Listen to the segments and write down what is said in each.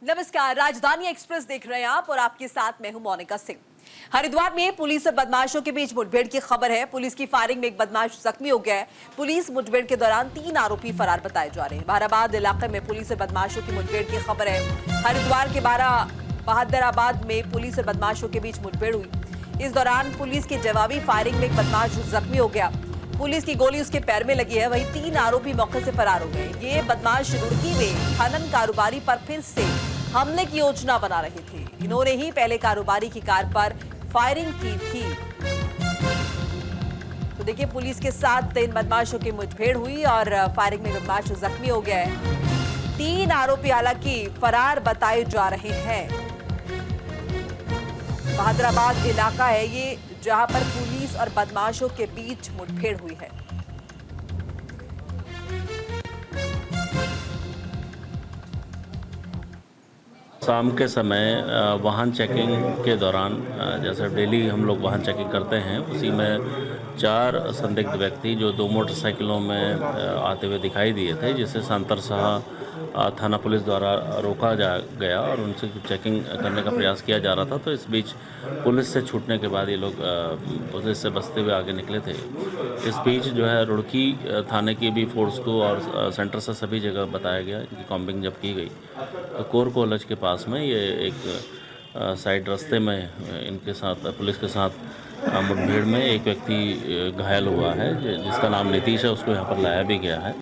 नमस्कार, राजधानी एक्सप्रेस देख रहे हैं आप और आपके साथ मैं हूं मोनिका सिंह। हरिद्वार में पुलिस और बदमाशों के बीच मुठभेड़ की खबर है। पुलिस की फायरिंग में एक बदमाश जख्मी हो गया है। पुलिस मुठभेड़ के दौरान 3 आरोपी फरार बताए जा रहे हैं। बहादुराबाद इलाके में पुलिस और बदमाशों की मुठभेड़ की खबर है। हरिद्वार के बहादुराबाद में पुलिस और बदमाशों के बीच मुठभेड़ हुई। इस दौरान पुलिस की जवाबी फायरिंग में एक बदमाश जख्मी हो गया। पुलिस की गोली उसके पैर में लगी है। वहीं 3 आरोपी मौके से फरार हो गए। ये बदमाश रुड़की में खनन कारोबारी पर फिर से हमले की योजना बना रहे थे। इन्होंने ही पहले कारोबारी की कार पर फायरिंग की थी। तो देखिए, पुलिस के साथ 3 बदमाशों की मुठभेड़ हुई और फायरिंग में बदमाश जख्मी हो गया है। 3 आरोपी हालांकि फरार बताए जा रहे हैं। बहादुराबाद इलाका है ये, जहां पर पुलिस और बदमाशों के बीच मुठभेड़ हुई है। शाम के समय वाहन चेकिंग के दौरान, जैसे डेली हम लोग वाहन चेकिंग करते हैं, उसी में 4 संदिग्ध व्यक्ति जो 2 मोटरसाइकिलों में आते हुए दिखाई दिए थे, जिसे सांतरशाह थाना पुलिस द्वारा रोका गया और उनसे चेकिंग करने का प्रयास किया जा रहा था। तो इस बीच पुलिस से छूटने के बाद ये लोग पुलिस से बचते हुए आगे निकले थे। इस बीच जो है रुड़की थाने की भी फोर्स को और सेंटर से सभी जगह बताया गया, इनकी कॉम्बिंग जब की गई तो कोर कॉलेज के पास में ये एक साइड रास्ते में इनके साथ, पुलिस के साथ मुठभेड़ में एक व्यक्ति घायल हुआ है, जिसका नाम नीतीश है। उसको यहाँ पर लाया भी गया है।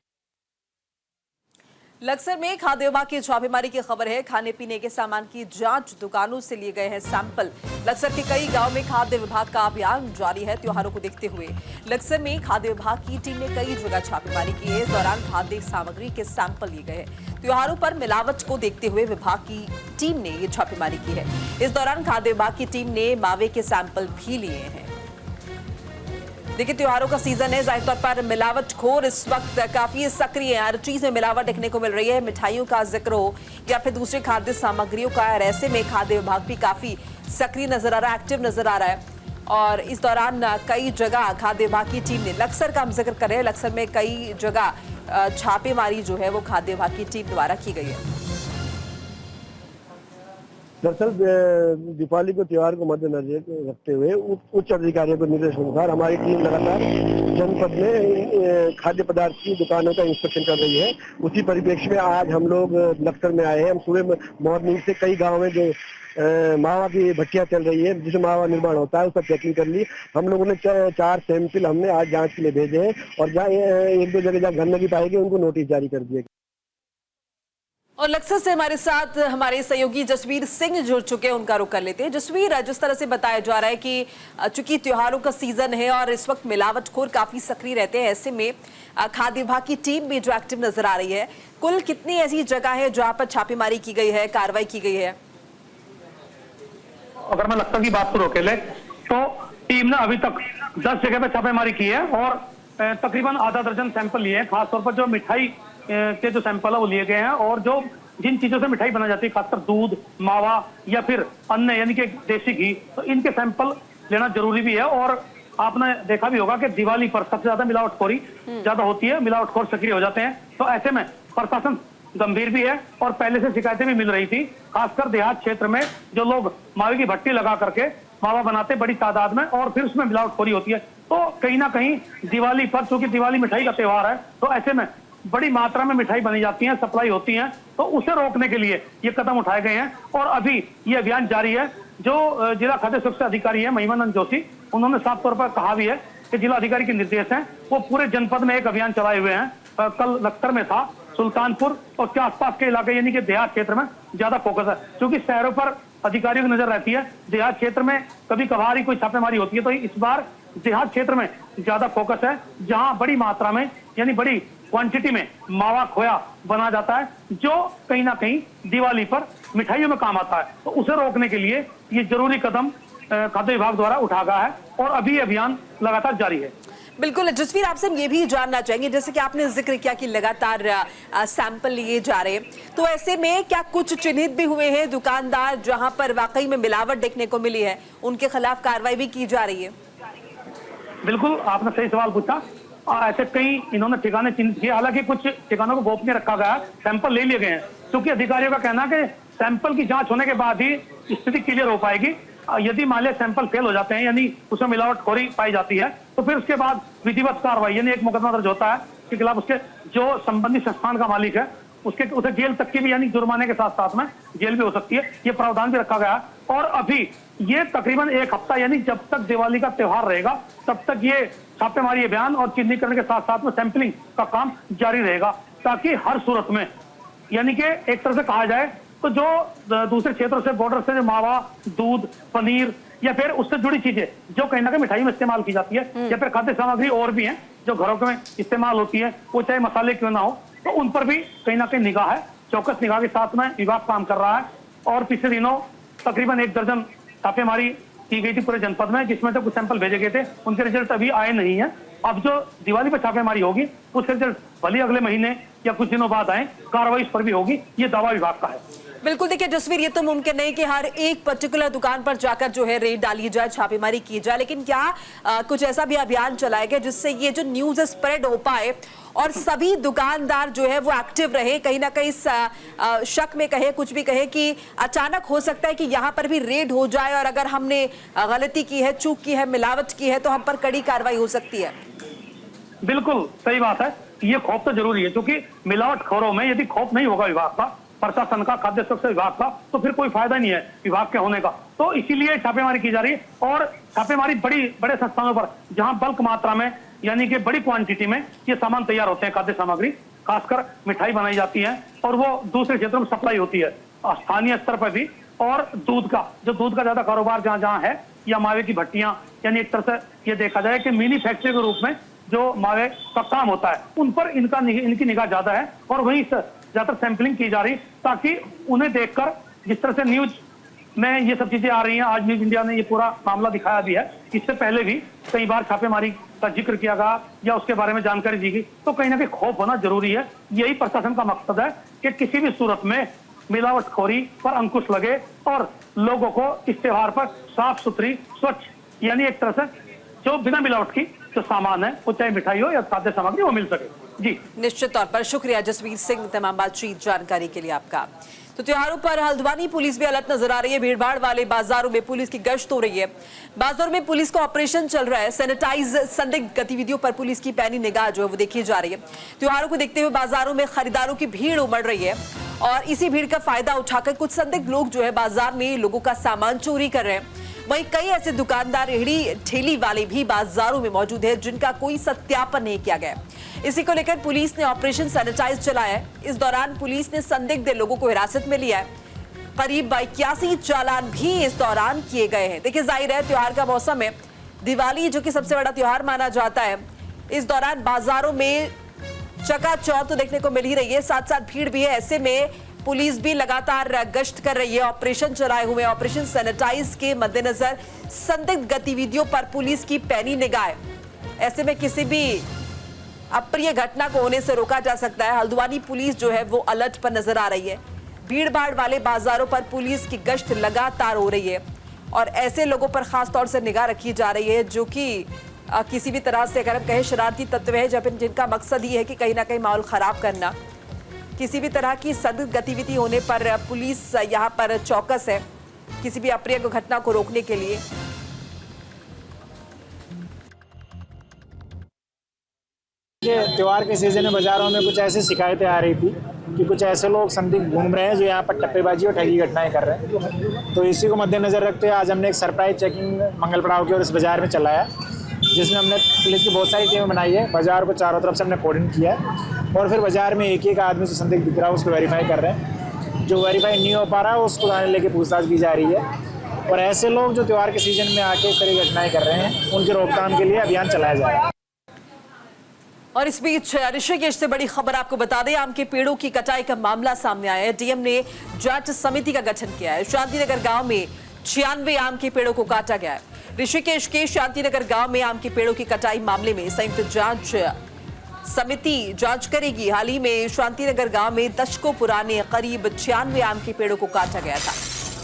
लक्सर में खाद्य विभाग की छापेमारी की खबर है। खाने पीने के सामान की जांच, दुकानों से लिए गए हैं सैंपल। लक्सर के कई गांव में खाद्य विभाग का अभियान जारी है। त्योहारों को देखते हुए लक्सर में खाद्य विभाग की टीम ने कई जगह छापेमारी की है। इस दौरान खाद्य सामग्री के सैंपल लिए गए हैं। त्योहारों पर मिलावट को देखते हुए विभाग की टीम ने ये छापेमारी की है। इस दौरान खाद्य विभाग की टीम ने मावे के सैंपल भी लिए हैं। देखिए, त्योहारों का सीजन है, जाहिर तौर पर मिलावटखोर इस वक्त काफी सक्रिय है। हर चीज में मिलावट देखने को मिल रही है। मिठाइयों का जिक्र हो या फिर दूसरे खाद्य सामग्रियों का, और ऐसे में खाद्य विभाग भी काफी सक्रिय नजर आ रहा है, एक्टिव नजर आ रहा है। और इस दौरान कई जगह खाद्य विभाग की टीम ने, लक्सर का हम जिक्र कर रहे हैं, लक्सर में कई जगह छापेमारी जो है वो खाद्य विभाग की टीम द्वारा की गई है। दरअसल दीपावली को त्योहार को मद्देनजर रखते हुए उच्च अधिकारियों के निर्देश अनुसार हमारी टीम लगातार जनपद में खाद्य पदार्थ की दुकानों का इंस्पेक्शन कर रही है। उसी परिप्रेक्ष्य में आज हम लोग लक्सर में आए हैं। हम सुबह मॉर्निंग से कई गाँव में जो मावा की भट्टियां चल रही है, जिसमें मावा निर्माण होता है, उसका चेकिंग कर ली। हम लोगों ने 4 सैंपल हमने आज जांच के लिए भेजे हैं और जहाँ 1-2 जगह जहाँ गंदगी पाएगी उनको नोटिस जारी कर दिए। और लक्सर से हमारे साथ हमारे सहयोगी जसवीर सिंह जुड़ चुके हैं, उनका रुख कर लेते हैं। जसवीर, जिस तरह से बताया जा रहा है कि चूंकि त्योहारों का सीजन है और इस वक्त मिलावटखोर काफी सक्रिय रहते हैं, ऐसे में खाद्य विभाग की टीम भी जो एक्टिव नजर आ रही है, कुल कितनी ऐसी जगह है जहां पर छापेमारी की गई है, कार्रवाई की गई है? अगर मैं लक्सर की बात करूं अकेले, तो टीम ने अभी तक 10 जगह पे छापेमारी की है और तकरीबन आधा दर्जन सैंपल लिए हैं। खासतौर पर जो मिठाई के जो सैंपल है वो लिए गए हैं और जो जिन चीजों से मिठाई बनाई जाती है, खासकर दूध, मावा या फिर अन्य यानी कि देसी घी, तो इनके सैंपल लेना जरूरी भी है। और आपने देखा भी होगा कि दिवाली पर सबसे ज्यादा मिलावटखोरी ज्यादा होती है, मिलावटखोर सक्रिय हो जाते हैं। तो ऐसे में प्रशासन गंभीर भी है और पहले से शिकायतें भी मिल रही थी, खासकर देहात क्षेत्र में जो लोग मावे की भट्टी लगा करके मावा बनाते बड़ी तादाद में और फिर उसमें मिलावटखोरी होती है। तो कहीं ना कहीं दिवाली पर, चूंकि दिवाली मिठाई का त्योहार है, तो ऐसे में बड़ी मात्रा में मिठाई बनी जाती है, सप्लाई होती है, तो उसे रोकने के लिए ये कदम उठाए गए हैं और अभी ये अभियान जारी है। जो जिला खाद्य सुरक्षा अधिकारी है महिमानंद जोशी, उन्होंने साफ तौर पर कहा भी है कि जिला अधिकारी के निर्देश हैं, वो पूरे जनपद में एक अभियान चलाए हुए हैं। कल लक्सर में था, सुल्तानपुर और के आसपास के इलाके यानी कि देहात क्षेत्र में ज्यादा फोकस है, क्योंकि शहरों पर अधिकारियों की नजर रहती है। देहात क्षेत्र में कभी कभार ही कोई छापेमारी होती है, तो इस बार देहात क्षेत्र में ज्यादा फोकस है, जहां बड़ी मात्रा में यानी बड़ी क्वांटिटी में मावा खोया बना जाता है, जो कहीं ना कहीं दिवाली पर मिठाइयों में काम आता है। तो उसे रोकने के लिए ये जरूरी कदम खाद्य विभाग द्वारा उठा गया है और अभी अभियान लगातार जारी है। बिल्कुल जसवीर, आपसे हम ये भी जानना चाहेंगे, जैसे कि आपने जिक्र किया कि लगातार सैंपल लिए जा रहे हैं, तो ऐसे में क्या कुछ चिन्हित भी हुए हैं दुकानदार जहां पर वाकई में मिलावट देखने को मिली है, उनके खिलाफ कार्रवाई भी की जा रही है? बिल्कुल, आपने सही सवाल पूछा। ऐसे कई इन्होंने ठिकाने चिन्हित किए, हालांकि कुछ ठिकानों को गोपनीय रखा गया, सैंपल ले लिए गए हैं, क्योंकि अधिकारियों का कहना है कि सैंपल की जांच होने के बाद ही स्थिति क्लियर हो पाएगी। यदि मान लिया सैंपल फेल हो जाते हैं यानी उसमें मिलावटखोरी पाई जाती है तो फिर उसके बाद विधिवत कार्रवाई यानी एक मुकदमा दर्ज होता है के खिलाफ उसके जो संबंधित संस्थान का मालिक है उसे जेल तक की भी यानी जुर्माने के साथ साथ में जेल भी हो सकती है। ये प्रावधान भी रखा गया है और अभी ये तकरीबन एक हफ्ता यानी जब तक दिवाली का त्योहार रहेगा तब तक ये छापेमारी अभियान और चिन्हीकरण के साथ साथ में सैंपलिंग का काम जारी रहेगा, ताकि हर सूरत में यानी कि एक तरह से कहा जाए तो जो दूसरे क्षेत्रों से बॉर्डर से जो मावा, दूध, पनीर या फिर उससे जुड़ी चीजें जो कहीं ना कहीं मिठाई में इस्तेमाल की जाती है या फिर खाद्य सामग्री और भी हैं जो घरों में इस्तेमाल होती है, वो चाहे मसाले क्यों ना हो, तो उन पर भी कहीं ना कहीं निगाह है। चौकस निगाह के साथ में विभाग काम कर रहा है और पिछले दिनों तकरीबन 1 दर्जन छापेमारी की गई थी पूरे जनपद में, जिसमें से कुछ सैंपल भेजे गए थे, उनके रिजल्ट अभी आए नहीं है। अब जो दिवाली पर छापेमारी होगी उसके रिजल्ट भले अगले महीने या कुछ दिनों बाद आए, कार्रवाई इस पर भी होगी, ये दावा विभाग का है। बिल्कुल, देखिए जसवीर, ये तो मुमकिन नहीं कि हर एक पर्टिकुलर दुकान पर जाकर जो है रेड डाली जाए, छापेमारी की जाए, लेकिन क्या कुछ ऐसा भी अभियान चलाया गया जिससे ये जो न्यूज स्प्रेड हो पाए और सभी दुकानदार जो है वो एक्टिव रहे, कहीं ना कहीं शक में कहे, कुछ भी कहे कि अचानक हो सकता है कि यहाँ पर भी रेड हो जाए और अगर हमने गलती की है, चूक की है, मिलावट की है तो हम पर कड़ी कार्रवाई हो सकती है। बिल्कुल सही बात है, ये खौफ तो जरूरी है, क्योंकि मिलावटखोरों में यदि खौफ नहीं होगा विभाग का, प्रशासन का, खाद्य सुरक्षा विभाग का, तो फिर कोई फायदा नहीं है विभाग के होने का। तो इसीलिए छापेमारी की जा रही है और छापेमारी बड़े संस्थानों पर जहां बल्क मात्रा में यानी कि बड़ी क्वांटिटी में ये सामान तैयार होते हैं, खाद्य सामग्री खासकर मिठाई बनाई जाती है और वो दूसरे क्षेत्रों में सप्लाई होती है स्थानीय स्तर पर भी। और दूध का ज्यादा कारोबार जहां जहां है, या मावे की भट्टियां, यानी एक तरह से ये देखा जाए कि मिनी फैक्ट्री के रूप में जो मावे का काम होता है उन पर इनकी निगाह ज्यादा है और वहीं ज्यादातर सैंपलिंग की जा रही, ताकि उन्हें देखकर जिस तरह से न्यूज में ये सब चीजें आ रही हैं, आज न्यूज इंडिया ने ये पूरा मामला दिखाया भी है, इससे पहले भी कई बार छापेमारी का जिक्र किया गया या उसके बारे में जानकारी दी गई, तो कहीं ना कहीं खौफ होना जरूरी है। यही प्रशासन का मकसद है कि किसी भी सूरत में मिलावटखोरी पर अंकुश लगे और लोगों को इस त्योहार पर साफ सुथरी, स्वच्छ यानी एक तरह से जो बिना मिलावट की जो सामान है, वो चाहे मिठाई हो या खाद्य सामग्री, वो मिल सके। जी निश्चित तौर पर शुक्रिया जसवीर सिंह, तमाम बातचीत जानकारी के लिए आपका। तो त्योहारों पर हल्द्वानी पुलिस भी अलर्ट नजर आ रही है। भीड़भाड़ वाले बाजारों में पुलिस की गश्त हो रही है। बाजारों में पुलिस का ऑपरेशन चल रहा है। सैनिटाइज संदिग्ध गतिविधियों पर पुलिस की पैनी निगाह जो है वो देखी जा रही है। त्योहारों को देखते हुए बाजारों में खरीदारों की भीड़ उमड़ रही है और इसी भीड़ का फायदा उठाकर कुछ संदिग्ध लोग जो है बाजार में लोगों का सामान चोरी कर रहे हैं। वहीं कई ऐसे दुकानदार, रेहड़ी ठेली वाले भी बाजारों में मौजूद है जिनका कोई सत्यापन नहीं किया गया। इसी को लेकर पुलिस ने ऑपरेशन सैनिटाइज चलाया है। इस दौरान पुलिस ने संदिग्ध लोगों को हिरासत में लिया है। करीब 81 चालान भी इस दौरान किए गए हैं। देखिए जाहिर है त्योहार का मौसम है, दिवाली जो कि सबसे बड़ा त्योहार माना जाता है, इस दौरान बाजारों में चकाचौंध तो देखने को मिल ही रही है, साथ साथ भीड़ भी है। ऐसे में पुलिस भी लगातार गश्त कर रही है, ऑपरेशन चलाए हुए। ऑपरेशन सैनिटाइज के मद्देनजर संदिग्ध गतिविधियों पर पुलिस की पैनी निगाह है। ऐसे में किसी भी अप्रिय घटना को होने से रोका जा सकता है। हल्द्वानी पुलिस जो है वो अलर्ट पर नजर आ रही है। भीड़ भाड़ वाले बाजारों पर पुलिस की गश्त लगातार हो रही है और ऐसे लोगों पर खास तौर से निगाह रखी जा रही है जो कि किसी भी तरह से अगर हम कहें शरारती तत्व है, जब जिनका मकसद ये है कि कहीं ना कहीं माहौल खराब करना। किसी भी तरह की संदिग्ध गतिविधि होने पर पुलिस यहाँ पर चौकस है किसी भी अप्रिय घटना को रोकने के लिए। त्योहार के सीजन में बाजारों में कुछ ऐसी शिकायतें आ रही थी कि कुछ ऐसे लोग संदिग्ध घूम रहे हैं जो यहाँ पर टप्पेबाजी और ठगी घटनाएं कर रहे हैं। तो इसी को मद्देनजर रखते हुए आज हमने एक सरप्राइज चेकिंग मंगल पड़ाव की ओर इस बाजार में चलाया, जिसमें हमने पुलिस की बहुत सारी टीमें बनाई है। बाजार को चारों तरफ से हमने कोर्डिनेट किया है और फिर बाजार में एक एक आदमी से संदिग्ध दिख रहा है उसको वेरीफाई कर रहे हैं। जो वेरीफाई नहीं हो पा रहा है उसको थाने लेके पूछताछ की जा रही है और ऐसे लोग जो त्योहार के सीजन में आके इस तरह घटनाएं कर रहे हैं उनकी रोकथाम के लिए अभियान चलाया जा रहा है। और इस बीच ऋषिकेश से बड़ी खबर आपको बता दें, आम के पेड़ों की कटाई का मामला सामने आया है। डीएम ने जांच समिति का गठन किया है। शांतिनगर गांव में 96 आम के पेड़ों को काटा गया है। ऋषिकेश के शांतिनगर गांव में आम के पेड़ों की कटाई मामले में संयुक्त जांच समिति जांच करेगी। हाल ही में शांतिनगर गांव में दशकों पुराने करीब 96 आम के पेड़ों को काटा गया था।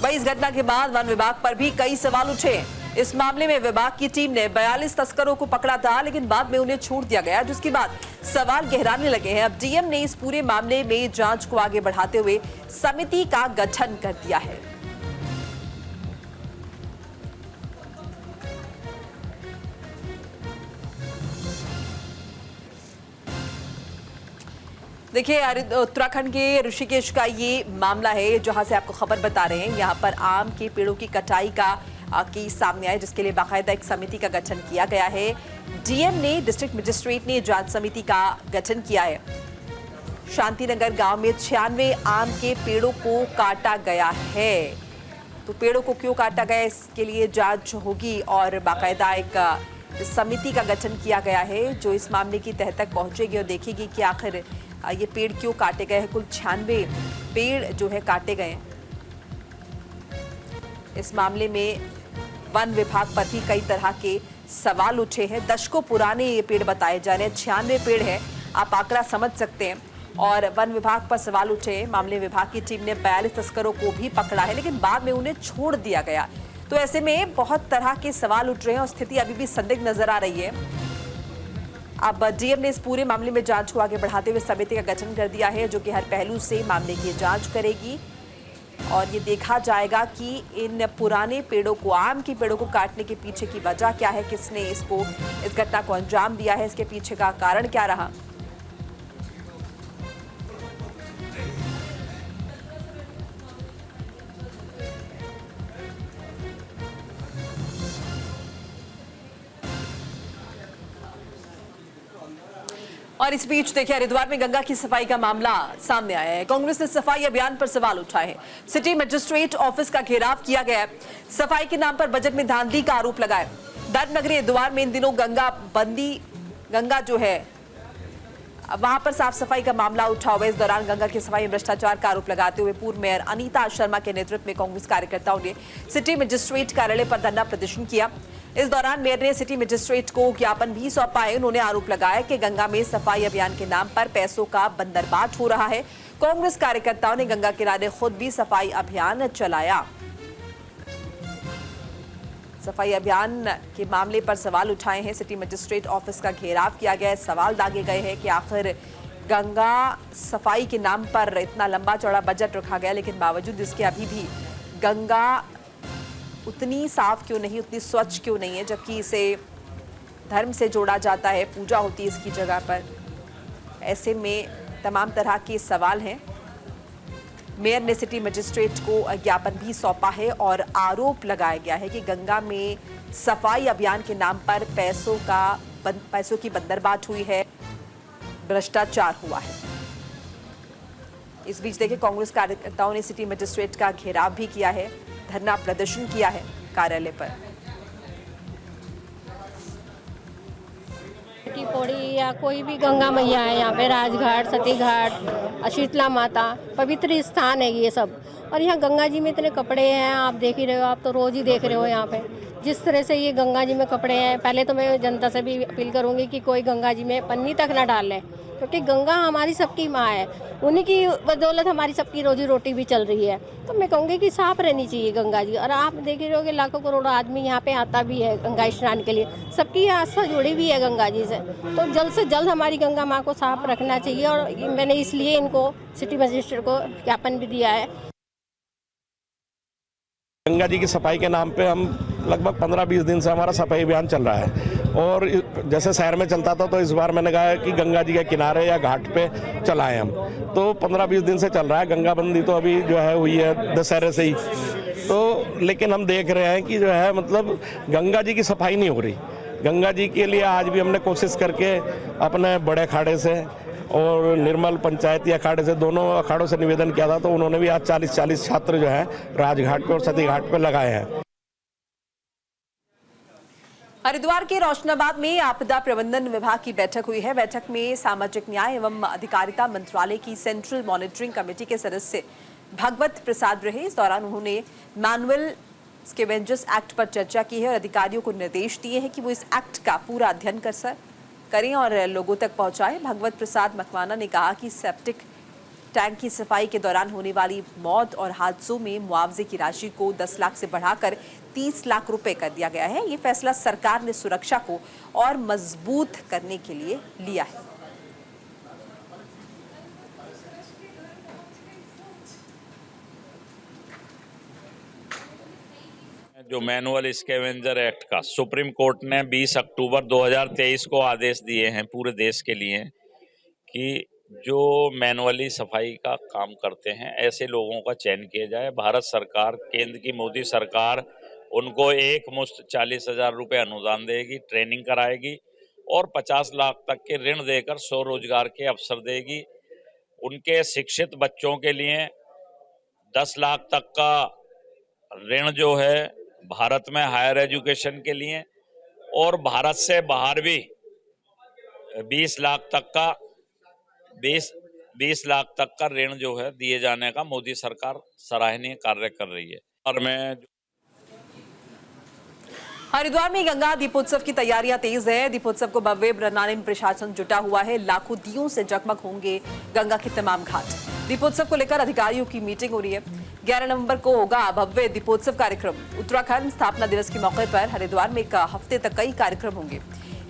वहीं इस घटना के बाद वन विभाग पर भी कई सवाल उठे। इस मामले में विभाग की टीम ने 42 तस्करों को पकड़ा था, लेकिन बाद में उन्हें छोड़ दिया गया, जिसके बाद सवाल गहराने लगे हैं। अब डीएम ने इस पूरे मामले में जांच को आगे बढ़ाते हुए समिति का गठन कर दिया है। देखिए, उत्तराखंड के ऋषिकेश का ये मामला है जहां से आपको खबर बता रहे हैं। यहां पर आम के पेड़ों की कटाई का केस सामने आया, जिसके लिए बाकायदा एक समिति का गठन किया गया है। डीएम ने, डिस्ट्रिक्ट मजिस्ट्रेट ने जांच समिति का गठन किया है। शांतिनगर गांव में 96 आम के पेड़ों को काटा गया है। तो पेड़ों को क्यों काटा गया, इसके लिए जांच होगी और बाकायदा एक समिति का गठन किया गया है जो इस मामले की तह तक पहुंचेगी और देखेगी कि आखिर ये पेड़ क्यों काटे गए हैं। कुल 96 पेड़ जो है काटे गए हैं। इस मामले में वन विभाग पर भी कई तरह के सवाल उठे हैं। दशकों पुराने ये पेड़ बताए जा रहे हैं, 96 पेड़ हैं, आप आंकड़ा समझ सकते हैं। और वन विभाग पर सवाल उठे हैं। मामले विभाग की टीम ने 42 तस्करों को भी पकड़ा है, लेकिन बाद में उन्हें छोड़ दिया गया। तो ऐसे में बहुत तरह के सवाल उठ रहे हैं और स्थिति अभी भी संदिग्ध नजर आ रही है। अब डीएम ने इस पूरे मामले में जांच को आगे बढ़ाते हुए समिति का गठन कर दिया है जो कि हर पहलू से मामले की जांच करेगी और ये देखा जाएगा कि इन पुराने पेड़ों को, आम के पेड़ों को काटने के पीछे की वजह क्या है, किसने इस घटना को अंजाम दिया है, इसके पीछे का कारण क्या रहा। और इस बीच देखिए, हरिद्वार में गंगा की सफाई का मामला सामने आया है। कांग्रेस ने सफाई अभियान पर सवाल उठाए हैं। सिटी मजिस्ट्रेट ऑफिस का घेराव किया गया है। सफाई के नाम पर बजट में धांधली का आरोप लगाया। धर्मनगरी हरिद्वार में इन दिनों गंगा जो है वहां पर साफ सफाई का मामला उठा हुआ है। इस दौरान गंगा की सफाई में भ्रष्टाचार का आरोप लगाते हुए पूर्व मेयर अनीता शर्मा के नेतृत्व में कांग्रेस कार्यकर्ताओं ने सिटी मजिस्ट्रेट कार्यालय पर धरना प्रदर्शन किया। इस दौरान मेयर ने सिटी मजिस्ट्रेट को ज्ञापन भी सौंपा है। उन्होंने आरोप लगाया कि गंगा में सफाई अभियान के नाम पर पैसों का बंदरबाट हो रहा है। कांग्रेस कार्यकर्ताओं ने गंगा किनारे खुद भी सफाई अभियान चलाया। सफाई अभियान के मामले पर सवाल उठाए हैं। सिटी मजिस्ट्रेट ऑफिस का घेराव किया गया है। सवाल दागे गए हैं कि आखिर गंगा सफाई के नाम पर इतना लंबा चौड़ा बजट रखा गया, लेकिन बावजूद इसके अभी भी गंगा उतनी साफ क्यों नहीं, उतनी स्वच्छ क्यों नहीं है, जबकि इसे धर्म से जोड़ा जाता है, पूजा होती है इसकी जगह पर। ऐसे में तमाम तरह के सवाल हैं। मेयर ने सिटी मजिस्ट्रेट को ज्ञापन भी सौंपा है और आरोप लगाया गया है कि गंगा में सफाई अभियान के नाम पर पैसों की बंदरबाट हुई है, भ्रष्टाचार हुआ है। इस बीच देखिए, कांग्रेस कार्यकर्ताओं ने सिटी मजिस्ट्रेट का घेराव भी किया है, धरना प्रदर्शन किया है कार्यालय पर। पौड़ी या कोई भी गंगा मैया है यहाँ पे, राजघाट, सती घाट, शीतला माता, पवित्र स्थान है ये सब। और यहाँ गंगा जी में इतने कपड़े हैं, आप देख ही रहे हो, आप तो रोज ही देख रहे हो यहाँ पे जिस तरह से ये गंगा जी में कपड़े हैं। पहले तो मैं जनता से भी अपील करूँगी कि कोई गंगा जी में पन्नी तक ना डाले, क्योंकि गंगा हमारी सबकी माँ है, उन्हीं की बदौलत हमारी सबकी रोजी रोटी भी चल रही है। तो मैं कहूँगी कि साफ रहनी चाहिए गंगा जी। और आप देख रहे हो कि लाखों करोड़ों आदमी यहाँ पे आता भी है गंगा स्नान के लिए, सबकी आस्था जुड़ी भी है गंगा जी से। तो जल्द से जल्द हमारी गंगा माँ को साफ रखना चाहिए और मैंने इसलिए इनको सिटी मजिस्ट्रेट को ज्ञापन भी दिया है। गंगा जी की सफाई के नाम पे हम लगभग 15-20 दिन से हमारा सफाई अभियान चल रहा है और जैसे शहर में चलता था तो इस बार मैंने कहा कि गंगा जी के किनारे या घाट पे चलाएं हम। तो 15-20 दिन से चल रहा है। गंगा बंदी तो अभी जो है हुई है दशहरे से ही, तो लेकिन हम देख रहे हैं कि जो है मतलब गंगा जी की सफाई नहीं हो रही। गंगा जी के लिए आज भी हमने कोशिश करके अपने बड़े अखाड़े से और निर्मल पंचायती अखाड़े से, दोनों अखाड़ों से निवेदन किया था, तो उन्होंने भी आज 40-40 छात्र जो है राजघाट पे और सती घाट पे लगाए हैं। हरिद्वार के रोशनाबाद में आपदा प्रबंधन विभाग की बैठक हुई है। बैठक में सामाजिक न्याय एवं अधिकारिता मंत्रालय की सेंट्रल मॉनिटरिंग कमेटी के सदस्य भगवत प्रसाद रहे। इस दौरान उन्होंने मैनुअल स्कैवेंजर्स एक्ट पर चर्चा की है और अधिकारियों को निर्देश दिए हैं कि वो इस एक्ट का पूरा अध्ययन करें और लोगों तक पहुंचाएं। भगवत प्रसाद मकवाना ने कहा कि सेप्टिक टैंक की सफाई के दौरान होने वाली मौत और हादसों में मुआवजे की राशि को 10 लाख से बढ़ाकर 30 लाख रुपए कर दिया गया है। ये फैसला सरकार ने सुरक्षा को और मजबूत करने के लिए लिया है। जो मैनुअल स्कैवेंजर एक्ट का सुप्रीम कोर्ट ने 20 अक्टूबर 2023 को आदेश दिए हैं पूरे देश के लिए कि जो मैनुअली सफाई का काम करते हैं ऐसे लोगों का चयन किया जाए। भारत सरकार, केंद्र की मोदी सरकार उनको एक मुश्त 40,000 रुपये अनुदान देगी, ट्रेनिंग कराएगी और 50 लाख तक के ऋण देकर स्वरोजगार के अवसर देगी। उनके शिक्षित बच्चों के लिए 10 लाख तक का ऋण जो है भारत में हायर एजुकेशन के लिए, और भारत से बाहर भी 20 लाख तक का ऋण जो है दिए जाने का मोदी सरकार सराहनीय कार्य कर रही है। और मैं हरिद्वार में गंगा दीपोत्सव की तैयारियां तेज है। दीपोत्सव को भव्य बनाने में प्रशासन जुटा हुआ है। लाखों दियों से जगमग होंगे गंगा के तमाम घाट। दीपोत्सव को लेकर अधिकारियों की मीटिंग हो रही है। 11 नवंबर को होगा भव्य दीपोत्सव कार्यक्रम। उत्तराखंड स्थापना दिवस के मौके पर हरिद्वार में एक हफ्ते तक कई कार्यक्रम होंगे।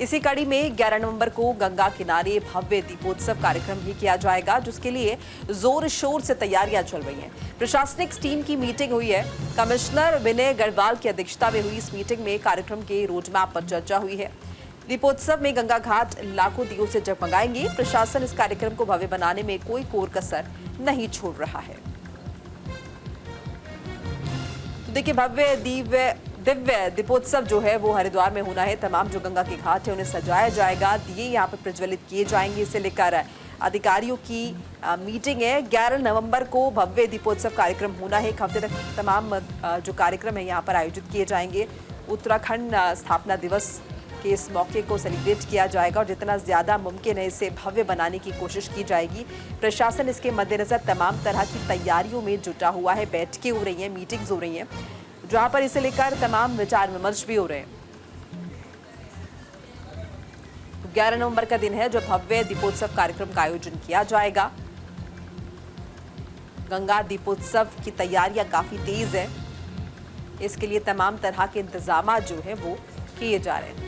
इसी कड़ी में 11 नवंबर को गंगा किनारे भव्य दीपोत्सव कार्यक्रम भी किया जाएगा, जिसके लिए जोर शोर से तैयारियां चल रही हैं। प्रशासनिक टीम की मीटिंग हुई है। कमिश्नर विनय गढ़वाल की अध्यक्षता में हुई इस मीटिंग में कार्यक्रम के रोडमैप पर चर्चा हुई है। दीपोत्सव में गंगा घाट लाखों दियों से जगमगाएंगे। प्रशासन इस कार्यक्रम को भव्य बनाने में कोई कोर कसर नहीं छोड़ रहा है। तो देखिए, भव्य दिव्य दीपोत्सव जो है वो हरिद्वार में होना है। तमाम जो गंगा के घाट है उन्हें सजाया जाएगा, दिए यहाँ पर प्रज्वलित किए जाएंगे। इसे लेकर अधिकारियों की मीटिंग है। 11 नवंबर को भव्य दीपोत्सव कार्यक्रम होना है। एक हफ्ते तक तमाम जो कार्यक्रम है यहाँ पर आयोजित किए जाएंगे। उत्तराखंड स्थापना दिवस के इस मौके को सेलिब्रेट किया जाएगा और जितना ज़्यादा मुमकिन है इसे भव्य बनाने की कोशिश की जाएगी। प्रशासन इसके मद्देनजर तमाम तरह की तैयारियों में जुटा हुआ है। बैठकें हो रही हैं, मीटिंग्स हो रही हैं, जहां पर इसे लेकर तमाम विचार विमर्श भी हो रहे हैं। 11 नवंबर का दिन है जब भव्य दीपोत्सव कार्यक्रम का आयोजन किया जाएगा। गंगा दीपोत्सव की तैयारियां काफी तेज है। इसके लिए तमाम तरह के इंतजाम जो है वो किए जा रहे हैं।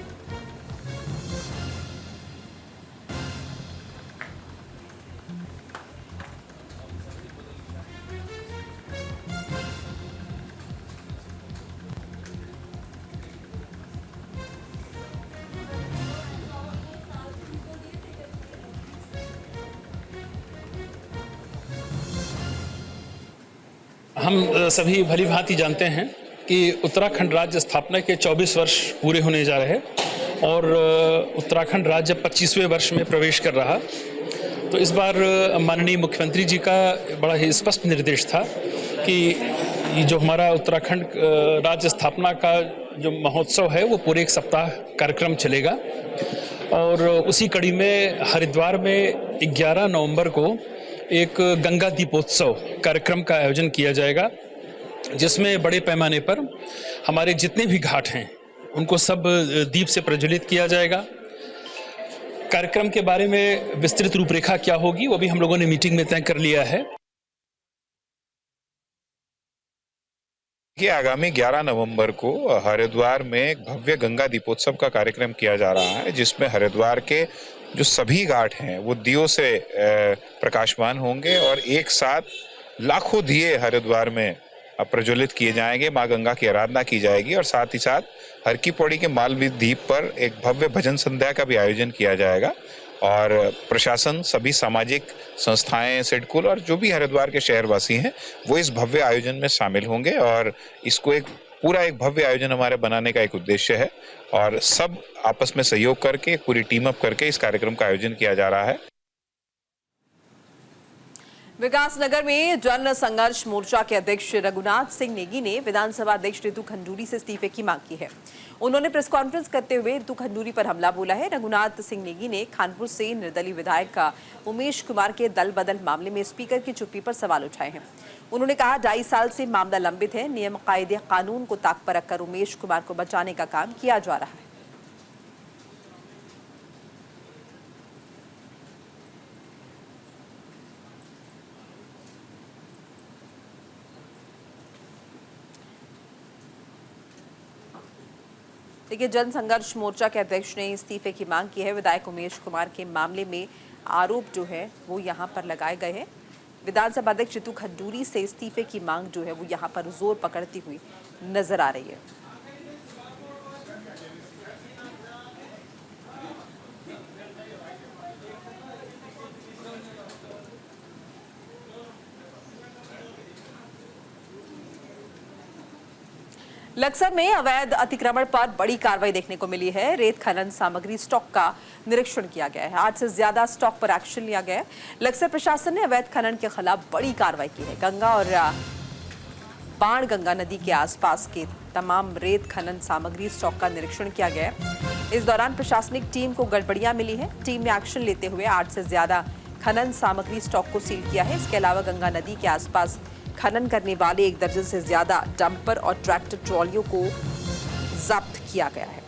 हम सभी भली भांति जानते हैं कि उत्तराखंड राज्य स्थापना के 24 वर्ष पूरे होने जा रहे हैं और उत्तराखंड राज्य 25वें वर्ष में प्रवेश कर रहा। तो इस बार माननीय मुख्यमंत्री जी का बड़ा ही स्पष्ट निर्देश था कि ये जो हमारा उत्तराखंड राज्य स्थापना का जो महोत्सव है वो पूरे एक सप्ताह कार्यक्रम चलेगा और उसी कड़ी में हरिद्वार में 11 नवंबर को एक गंगा दीपोत्सव कार्यक्रम का आयोजन किया जाएगा, जिसमें बड़े पैमाने पर हमारे जितने भी घाट हैं उनको सब दीप से प्रज्वलित किया जाएगा। कार्यक्रम के बारे में विस्तृत रूपरेखा क्या होगी वो भी हम लोगों ने मीटिंग में तय कर लिया है। कि आगामी 11 नवंबर को हरिद्वार में भव्य गंगा दीपोत्सव का कार्यक्रम किया जा रहा है, जिसमें हरिद्वार के जो सभी घाट हैं वो दियों से प्रकाशमान होंगे और एक साथ लाखों दिए हरिद्वार में प्रज्वलित किए जाएंगे। माँ गंगा की आराधना की जाएगी और साथ ही साथ हर की पौड़ी के मालवीय द्वीप पर एक भव्य भजन संध्या का भी आयोजन किया जाएगा और प्रशासन, सभी सामाजिक संस्थाएं, सिडकुल और जो भी हरिद्वार के शहरवासी हैं वो इस भव्य आयोजन में शामिल होंगे और इसको एक भव्य आयोजन हमारे बनाने का एक उद्देश्य है और सब आपस में सहयोग करके पूरी टीम अप करके इस कार्यक्रम का आयोजन किया जा रहा है। विकासनगर में जन संघर्ष मोर्चा के अध्यक्ष रघुनाथ सिंह नेगी ने विधानसभा अध्यक्ष रितु खंडूरी से इस्तीफे की मांग की है। उन्होंने प्रेस कॉन्फ्रेंस करते हुए रितु खंडूरी पर हमला बोला है। रघुनाथ सिंह नेगी ने कानपुर से निर्दलीय विधायक उमेश कुमार के दल बदल मामले में स्पीकर की चुप्पी पर सवाल उठाए हैं। उन्होंने कहा 2.5 साल से मामला लंबित है। नियम कायदे कानून को ताक पर रखकर उमेश कुमार को बचाने का काम किया जा रहा है। देखिए, जन संघर्ष मोर्चा के अध्यक्ष ने इस्तीफे की मांग की है। विधायक उमेश कुमार के मामले में आरोप जो है वो यहाँ पर लगाए गए हैं। विधानसभा अध्यक्ष जितू खंडूरी से इस्तीफे की मांग जो है वो यहाँ पर जोर पकड़ती हुई नजर आ रही है। लक्सर में अवैध अतिक्रमण पर बड़ी कार्रवाई देखने को मिली है। रेत खनन सामग्री स्टॉक का निरीक्षण किया गया है। 8 से ज्यादा स्टॉक पर एक्शन लिया गया है। लक्सर प्रशासन ने अवैध खनन के खिलाफ बड़ी कार्रवाई की है। गंगा और बाणगंगा नदी के आसपास के तमाम रेत खनन सामग्री स्टॉक का निरीक्षण किया गया है। इस दौरान प्रशासनिक टीम को गड़बड़ियां मिली है। टीम ने एक्शन लेते हुए 8 से ज्यादा खनन सामग्री स्टॉक को सील किया है। इसके अलावा गंगा नदी के आसपास खनन करने वाले 1 दर्जन से ज्यादा डंपर और ट्रैक्टर ट्रॉलियों को जब्त किया गया है।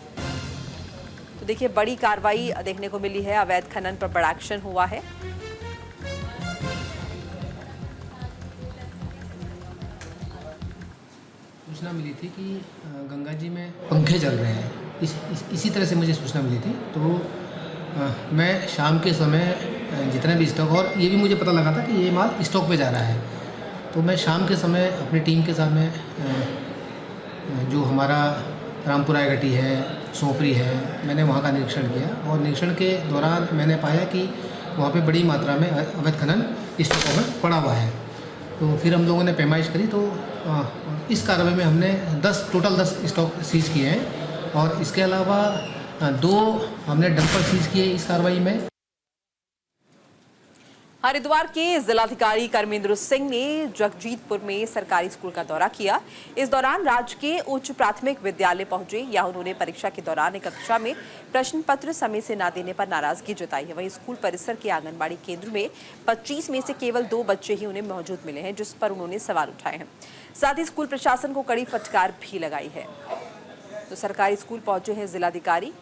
तो देखिए, बड़ी कार्रवाई देखने को मिली है। अवैध खनन पर बड़ा एक्शन हुआ है। सूचना मिली थी कि गंगा जी में पंखे जल रहे हैं। इसी तरह से मुझे सूचना मिली थी। तो मैं शाम के समय जितने भी स्टॉक, और ये भी मुझे पता लगा था कि ये माल स्टॉक पे जा रहा है, तो मैं शाम के समय अपनी टीम के साथ में जो हमारा रामपुरा घाटी है, सोपरी है, मैंने वहाँ का निरीक्षण किया। और निरीक्षण के दौरान मैंने पाया कि वहाँ पे बड़ी मात्रा में अवैध खनन स्टॉकों में पड़ा हुआ है। तो फिर हम लोगों ने पैमाइश करी, तो इस कार्रवाई में हमने टोटल 10 स्टॉक सीज किए हैं। और इसके अलावा 2 हमने डंपर सीज किए इस कार्रवाई में। हरिद्वार के जिलाधिकारी कर्मेंद्र सिंह ने जगजीतपुर में सरकारी स्कूल का दौरा किया। इस दौरान राजकीय उच्च प्राथमिक विद्यालय पहुंचे। यहाँ उन्होंने परीक्षा के दौरान एक कक्षा में प्रश्न पत्र समय से न देने पर नाराजगी जताई है। वहीं स्कूल परिसर के आंगनबाड़ी केंद्र में 25 में से केवल 2 बच्चे ही उन्हें मौजूद मिले हैं, जिस पर उन्होंने सवाल उठाए हैं। साथ ही स्कूल प्रशासन को कड़ी फटकार भी लगाई है। तो सरकारी स्कूल पहुंचे हैं जिलाधिकारी।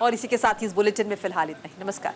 और इसी के साथ ही इस बुलेटिन में फिलहाल इतना ही। नमस्कार।